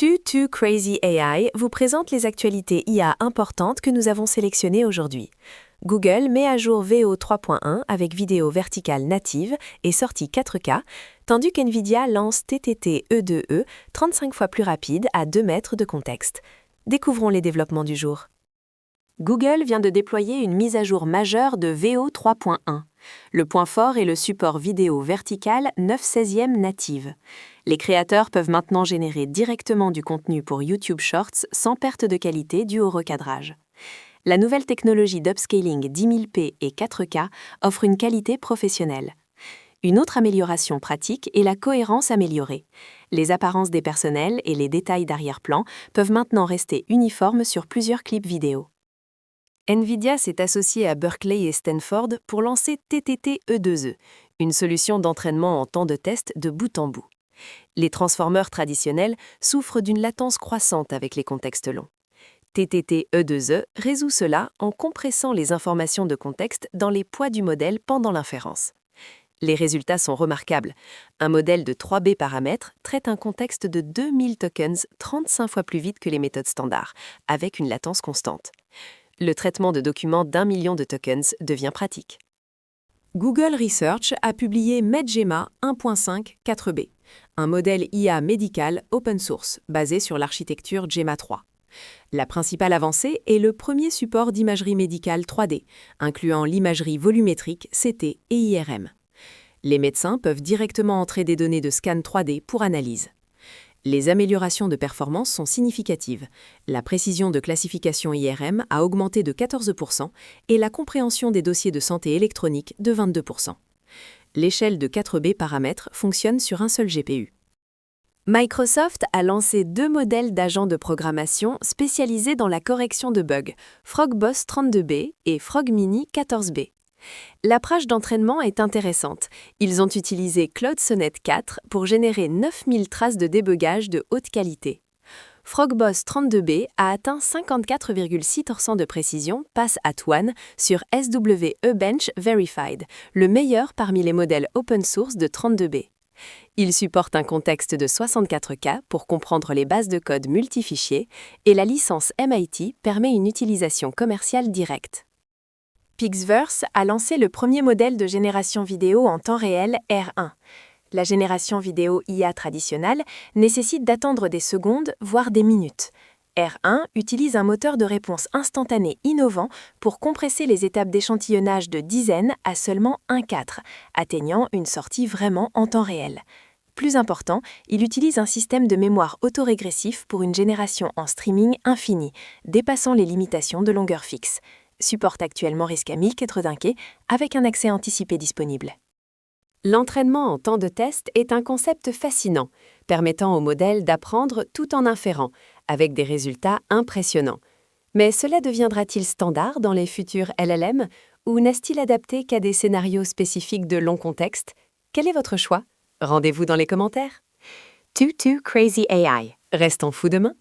Too Crazy AI vous présente les actualités IA importantes que nous avons sélectionnées aujourd'hui. Google met à jour VO 3.1 avec vidéo verticale native et sortie 4K, tandis qu'NVIDIA lance TTT E2E 35 fois plus rapide à 2 mètres de contexte. Découvrons les développements du jour. Google vient de déployer une mise à jour majeure de VO 3.1. Le point fort est le support vidéo vertical 9/16e native. Les créateurs peuvent maintenant générer directement du contenu pour YouTube Shorts sans perte de qualité due au recadrage. La nouvelle technologie d'upscaling 10 000p et 4K offre une qualité professionnelle. Une autre amélioration pratique est la cohérence améliorée. Les apparences des personnels et les détails d'arrière-plan peuvent maintenant rester uniformes sur plusieurs clips vidéo. NVIDIA s'est associé à Berkeley et Stanford pour lancer TTT E2E, une solution d'entraînement en temps de test de bout en bout. Les transformeurs traditionnels souffrent d'une latence croissante avec les contextes longs. TTT E2E résout cela en compressant les informations de contexte dans les poids du modèle pendant l'inférence. Les résultats sont remarquables. Un modèle de 3B paramètres traite un contexte de 2000 tokens 35 fois plus vite que les méthodes standards, avec une latence constante. Le traitement de documents d'1 million de tokens devient pratique. Google Research a publié MedGemma 1.5 4B, un modèle IA médical open source basé sur l'architecture Gemma 3. La principale avancée est le premier support d'imagerie médicale 3D, incluant l'imagerie volumétrique CT et IRM. Les médecins peuvent directement entrer des données de scan 3D pour analyse. Les améliorations de performance sont significatives. La précision de classification IRM a augmenté de 14% et la compréhension des dossiers de santé électronique de 22%. L'échelle de 4B paramètres fonctionne sur un seul GPU. Microsoft a lancé 2 modèles d'agents de programmation spécialisés dans la correction de bugs, FrogBoss 32B et FrogMini 14B. L'approche d'entraînement est intéressante. Ils ont utilisé Claude Sonnet 4 pour générer 9000 traces de débugage de haute qualité. FrogBoss 32B a atteint 54,6% de précision pass at one sur SWE Bench Verified, le meilleur parmi les modèles open source de 32B. Il supporte un contexte de 64K pour comprendre les bases de code multifichiers et la licence MIT permet une utilisation commerciale directe. Pixverse a lancé le premier modèle de génération vidéo en temps réel R1. La génération vidéo IA traditionnelle nécessite d'attendre des secondes, voire des minutes. R1 utilise un moteur de réponse instantané innovant pour compresser les étapes d'échantillonnage de dizaines à seulement 1/4, atteignant une sortie vraiment en temps réel. Plus important, il utilise un système de mémoire autorégressif pour une génération en streaming infini, dépassant les limitations de longueur fixe. Supporte actuellement Risca 1080 avec un accès anticipé disponible. L'entraînement en temps de test est un concept fascinant, permettant au modèle d'apprendre tout en inférant, avec des résultats impressionnants. Mais cela deviendra-t-il standard dans les futurs LLM ou n'est-il adapté qu'à des scénarios spécifiques de long contexte? Quel est votre choix? Rendez-vous dans les commentaires. Too Crazy AI. Restons fous demain.